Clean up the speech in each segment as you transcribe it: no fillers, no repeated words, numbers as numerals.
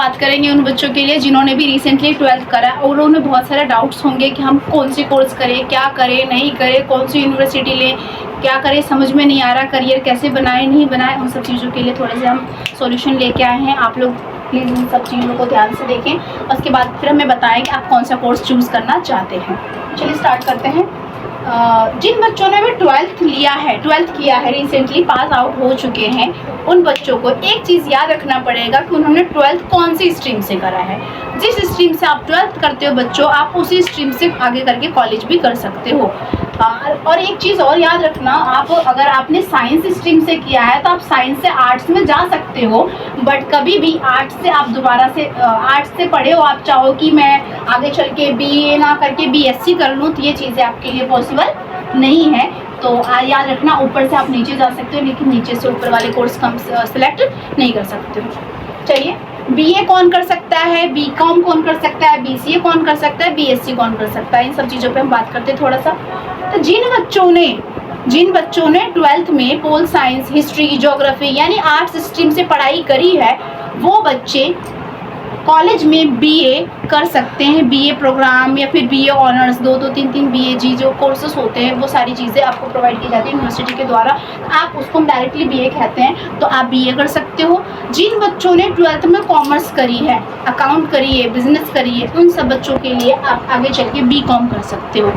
बात करेंगे उन बच्चों के लिए जिन्होंने भी रिसेंटली 12th करा और उन्हें बहुत सारे डाउट्स होंगे कि हम कौन से कोर्स करें, क्या करें, नहीं करें, कौन सी यूनिवर्सिटी लें, क्या करें, समझ में नहीं आ रहा, करियर कैसे बनाए, नहीं बनाए। उन सब चीज़ों के लिए थोड़े से हम सॉल्यूशन लेके आए हैं। आप लोग प्लीज़ इन सब चीज़ों को ध्यान से देखें, उसके बाद फिर हमें बताएं कि आप कौन सा कोर्स चूज़ करना चाहते हैं। चलिए स्टार्ट करते हैं। जिन बच्चों ने भी 12th लिया है, 12th किया है, रिसेंटली पास आउट हो चुके हैं, उन बच्चों को एक चीज़ याद रखना पड़ेगा कि उन्होंने 12th कौन सी स्ट्रीम से करा है। जिस स्ट्रीम से आप 12th करते हो बच्चों, आप उसी स्ट्रीम से आगे करके कॉलेज भी कर सकते हो। और एक चीज़ और याद रखना, आप अगर आपने साइंस स्ट्रीम से किया है तो आप साइंस से आर्ट्स में जा सकते हो, बट कभी भी आर्ट्स से आप दोबारा से आर्ट्स से पढ़े हो, आप चाहो कि मैं आगे चल के BA ना करके BSc कर लूँ, तो ये चीज़ें आपके लिए पॉसिबल नहीं है। तो याद रखना, ऊपर से आप नीचे जा सकते हो लेकिन नीचे से ऊपर वाले कोर्स कम सेलेक्ट नहीं कर सकते हो। चलिए, BA कौन कर सकता है, BCom कौन कर सकता है, BCA कौन कर सकता है, BSc कौन कर सकता है, इन सब चीज़ों पे हम बात करते हैं थोड़ा सा। तो जिन बच्चों ने 12th में पोल साइंस, हिस्ट्री, ज्योग्राफी यानी आर्ट्स स्ट्रीम से पढ़ाई करी है, वो बच्चे कॉलेज में BA कर सकते हैं। BA प्रोग्राम या फिर BA ऑनर्स, 2-3 BAG जो कोर्सेस होते हैं, वो सारी चीज़ें आपको प्रोवाइड की जाती है यूनिवर्सिटी के द्वारा। आप उसको डायरेक्टली BA कहते हैं, तो आप BA कर सकते हो। जिन बच्चों ने 12th में कॉमर्स करी है, अकाउंट करी है, बिजनेस करी है, उन सब बच्चों के लिए आप आगे चल के BCom कर सकते हो।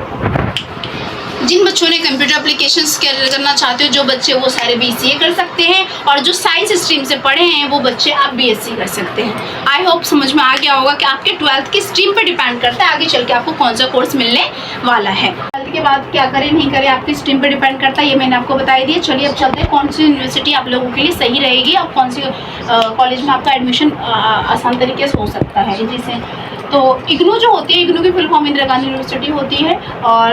जिन बच्चों ने कंप्यूटर एप्लीकेशंस करना चाहते हो, जो बच्चे, वो सारे BCA कर सकते हैं, और जो साइंस स्ट्रीम से पढ़े हैं वो बच्चे आप BSc कर सकते हैं। आई होप समझ में आ गया होगा कि आपके 12th की स्ट्रीम पे डिपेंड करता है आगे चल के आपको कौन सा कोर्स मिलने वाला है। 12th के बाद क्या करें नहीं करें आपकी स्ट्रीम पे डिपेंड करता है, ये मैंने आपको बता दिया। चलिए अब चलते हैं कौन सी यूनिवर्सिटी आप लोगों के लिए सही रहेगी और कौन सी कॉलेज में आपका एडमिशन आसान तरीके से हो सकता है। जैसे तो इग्नू जो होती है, इग्नू की full form Indira Gandhi university होती है, और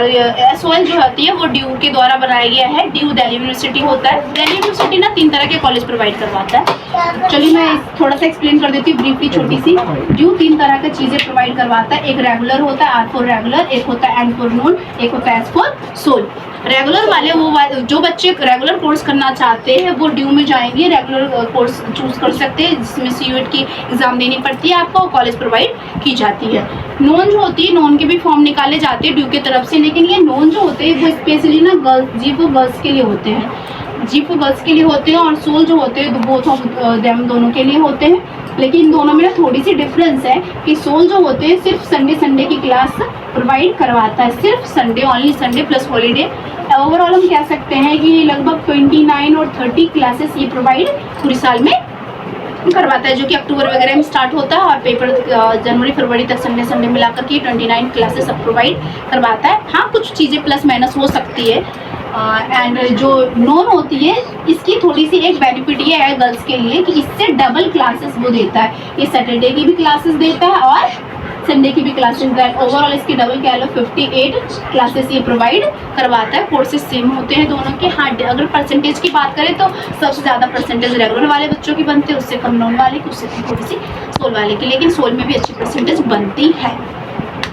SOL जो होती है वो ड्यू के द्वारा बनाया गया है। ड्यू दिल्ली यूनिवर्सिटी होता है। दिल्ली यूनिवर्सिटी ना 3 तरह के कॉलेज प्रोवाइड करवाता है। चलिए मैं थोड़ा सा एक्सप्लेन कर देती हूँ ब्रीफली, छोटी सी। ड्यू 3 तरह की चीज़ें प्रोवाइड करवाता है। एक रेगुलर होता है, R for रेगुलर, एक होता है N for नोन, एक होता है S for सोल। रेगुलर वाले वो जो बच्चे रेगुलर कोर्स करना चाहते हैं वो ड्यू में जाएंगे, रेगुलर कोर्स चूज कर सकते हैं, जिसमें CUET की एग्जाम देनी पड़ती है आपको, कॉलेज प्रोवाइड की जाती है। नॉन जो होती है, नॉन के भी फॉर्म निकाले जाते हैं ड्यू की तरफ से, लेकिन ये नॉन जो होते हैं वो स्पेशली ना गर्ल्स, जी वो गर्ल्स के लिए होते हैं, जी वो गर्ल्स के लिए होते हैं, और सोल जो होते हैं बोथ ऑफ देम दोनों के लिए होते हैं। लेकिन दोनों में थोड़ी सी डिफरेंस है कि सोल जो होते हैं सिर्फ संडे की क्लास प्रोवाइड करवाता है, सिर्फ Sunday, only Sunday plus holiday. Overall हम कह सकते हैं कि लगभग 29 और 30 क्लासेस ये प्रोवाइड पूरे साल में करवाता है, जो कि अक्टूबर वगैरह में स्टार्ट होता है, और पेपर जनवरी फरवरी तक संडे मिलाकर के 29 क्लासेस अब प्रोवाइड करवाता है। हाँ, कुछ चीज़ें प्लस माइनस हो सकती है। एंड जो नॉन होती है, इसकी थोड़ी सी एक बेनिफिट ये है गर्ल्स के लिए कि इससे डबल क्लासेस वो देता है। ये सैटरडे की भी क्लासेस देता है और संडे की भी क्लासेस देता है। ओवरऑल इसकी डबल कह लो 58 क्लासेस ये प्रोवाइड करवाता है। कोर्सेज सेम होते हैं दोनों के। हाँ, अगर परसेंटेज की बात करें तो सबसे ज़्यादा परसेंटेज रेगुलर वाले बच्चों की बनते हैं, उससे कम नॉन वाले की, उससे थोड़ी सी सोल वाले की, लेकिन सोल में भी अच्छी परसेंटेज बनती है।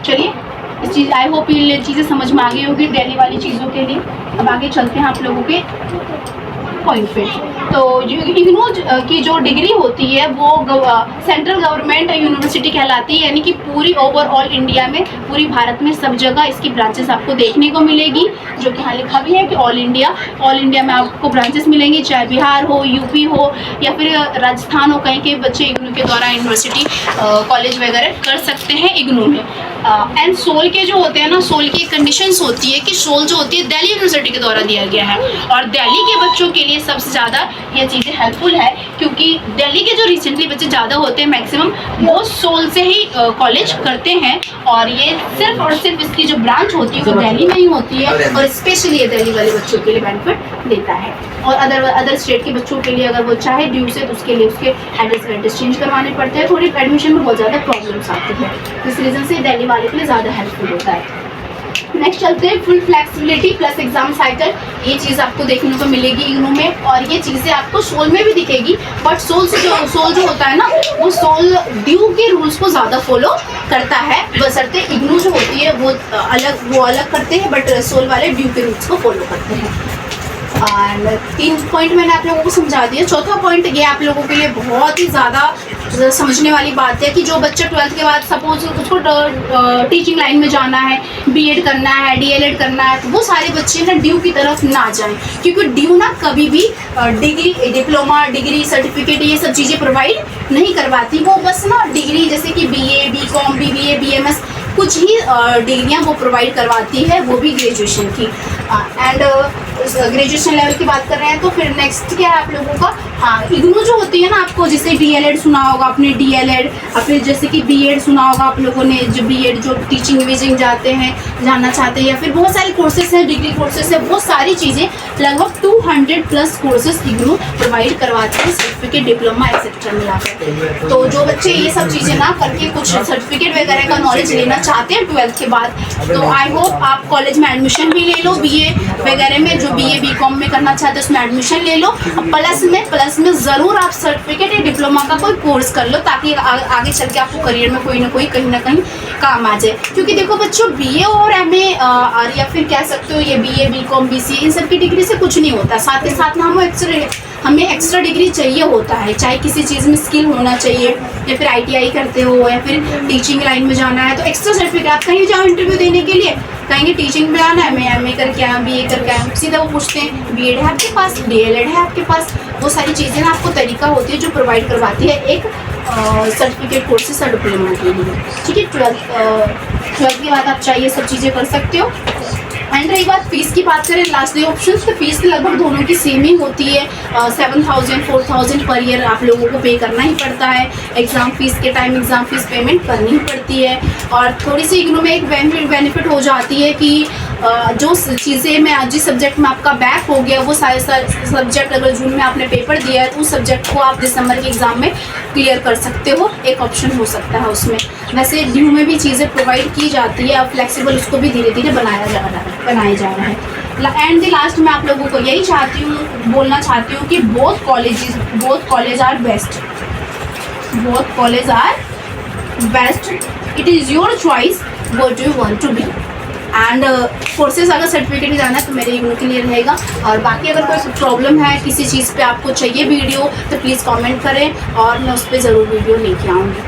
चलिए, इस चीज़ आई होप ये चीज़ें समझ में आ गई होगी दिल्ली वाली चीज़ों के लिए। अब आगे चलते हैं आप लोगों के पॉइंट पे। तो इग्नू की जो डिग्री होती है वो सेंट्रल गवर्नमेंट यूनिवर्सिटी कहलाती है, यानी कि पूरी ओवरऑल इंडिया में, पूरी भारत में सब जगह इसकी ब्रांचेस आपको देखने को मिलेगी, जो कि यहाँ लिखा भी है कि ऑल इंडिया में आपको ब्रांचेस मिलेंगी, चाहे बिहार हो, यूपी हो या फिर राजस्थान हो, कहीं के बच्चे इग्नू के द्वारा यूनिवर्सिटी कॉलेज वगैरह कर सकते हैं इग्नू में। एंड सोल के जो होते हैं ना, सोल की कंडीशंस होती है कि सोल जो होती है दिल्ली यूनिवर्सिटी के द्वारा दिया गया है, और दिल्ली के बच्चों के लिए सबसे ज़्यादा ये चीज़ें हेल्पफुल है, क्योंकि दिल्ली के जो रिसेंटली बच्चे ज़्यादा होते हैं मैक्सिमम, वो सोल से ही कॉलेज करते हैं, और ये सिर्फ और सिर्फ इसकी जो ब्रांच होती है वो दिल्ली में ही होती है, और स्पेशली ये दिल्ली वाले बच्चों के लिए बेनिफिट देता है। और अदर स्टेट के बच्चों के लिए अगर वो चाहे ड्यू से, तो उसके लिए उसके एड्रेस चेंज करवाने पड़ते हैं, थोड़ी एडमिशन में बहुत ज़्यादा प्रॉब्लम्स आती है, इस रीज़न से दिल्ली वाले के लिए ज़्यादा हेल्पफुल होता है। नेक्स्ट चलते हैं full flexibility plus exam cycle. ये चीज़ आपको देखने को मिलेगी इग्नू में, और ये चीज़ें आपको सोल में भी दिखेगी, बट सोल जो होता है ना, वो सोल ड्यू के रूल्स को ज़्यादा फॉलो करता है, बशर्ते इग्नू जो होती है वो अलग करते हैं, बट सोल वाले ड्यू के रूल्स को फॉलो करते हैं। और 3 पॉइंट मैंने आप लोगों को समझा दिया। चौथा पॉइंट ये आप लोगों के लिए बहुत ही ज़्यादा समझने वाली बात है कि जो बच्चा 12th के बाद सपोज उसको टीचिंग लाइन में जाना है, बीएड करना है, डीएलएड करना है, तो वो सारे बच्चे ना ड्यू की तरफ ना जाएं, क्योंकि ड्यू ना कभी भी डिग्री, डिप्लोमा, डिग्री, सर्टिफिकेट ये सब चीज़ें प्रोवाइड नहीं करवाती। वो बस ना डिग्री जैसे कि बीए, बीकॉम, बीबीए, बीएमएस कुछ ही डिग्रियाँ वो प्रोवाइड करवाती है, वो भी ग्रेजुएशन की। एंड ग्रेजुएशन लेवल की बात कर रहे हैं तो फिर नेक्स्ट क्या है आप लोगों का, हाँ इग्नू जो होती है ना, आपको जैसे डीएलएड सुना होगा आपने, डीएलएड, और फिर जैसे कि बीएड सुना होगा आप लोगों ने, जो बीएड जो टीचिंग विजिंग जाते हैं, जानना चाहते हैं, या फिर बहुत सारे कोर्सेज हैं, डिग्री कोर्सेज है, वो सारी चीज़ें लगभग 200+ कोर्सेज इग्नू प्रोवाइड करवाते हैं, सर्टिफिकेट, डिप्लोमा एक्सेट्रा मिलाकर। तो जो बच्चे ये सब चीज़ें ना करके कुछ सर्टिफिकेट वगैरह का नॉलेज लेना चाहते हैं 12th के बाद, तो आई होप आप कॉलेज में एडमिशन भी ले लो, बीए वगैरह में जो बीए बीकॉम में करना चाहते हैं उसमें एडमिशन ले लो। प्लस में ज़रूर आप सर्टिफिकेट या डिप्लोमा का कोई कोर्स कर लो, ताकि आगे चल के आपको करियर में कोई ना कोई कहीं ना कहीं काम आ जाए। क्योंकि देखो बच्चों, बीए और एमए और या फिर कह सकते हो ये बीए बीकॉम बीसीए इन सब की डिग्री से कुछ नहीं होता। साथ ही साथ ना हमें एक्स्ट्रा डिग्री चाहिए होता है, चाहे किसी चीज़ में स्किल होना चाहिए, या फिर आईटीआई करते हो या फिर टीचिंग लाइन में जाना है तो एक्स्ट्रा सर्टिफिकेट। आप कहीं जाओ इंटरव्यू देने के लिए, कहेंगे टीचिंग में आना है, मैं एमए करके आया, बीए करके आया, सीधा वो पूछते हैं बीएड है आपके पास, डीएलएड है आपके पास। वो सारी चीज़ें ना आपको तरीका होती है जो प्रोवाइड करवाती है एक सर्टिफिकेट कोर्सेस और डिप्लोमा के लिए। ठीक है, 12th के बाद आप चाहिए सब चीज़ें कर सकते हो। एंड रही बात फीस की बात करें, लास्ट डे ऑप्शन, तो फीस लगभग दोनों की सेम ही होती है। 7,000 4,000 पर ईयर आप लोगों को पे करना ही पड़ता है। एग्ज़ाम फीस के टाइम एग्ज़ाम फीस पेमेंट करनी ही पड़ती है। और थोड़ी सी इग्नू में एक बेनिफिट हो जाती है कि जो चीज़ें में जिस सब्जेक्ट में आपका बैक हो गया, वो सारे सब्जेक्ट अगर जून में आपने पेपर दिया है तो उस सब्जेक्ट को आप दिसंबर के एग्ज़ाम में क्लियर कर सकते हो, एक ऑप्शन हो सकता है उसमें। वैसे ड्यू में भी चीज़ें प्रोवाइड की जाती है, अब फ्लेक्सिबल उसको भी धीरे धीरे बनाया जा रहा है। एंड द लास्ट मैं आप लोगों को यही बोलना चाहती हूँ कि both college are best, both college are best, it is your choice what you want to be. And courses अगर सर्टिफिकेट में जाना है तो मेरे इग्नू के लिए रहेगा। और बाकी अगर कोई प्रॉब्लम है, किसी चीज़ पे आपको चाहिए वीडियो, तो प्लीज़ कमेंट करें और मैं उस पर ज़रूर वीडियो लेके आऊँगी।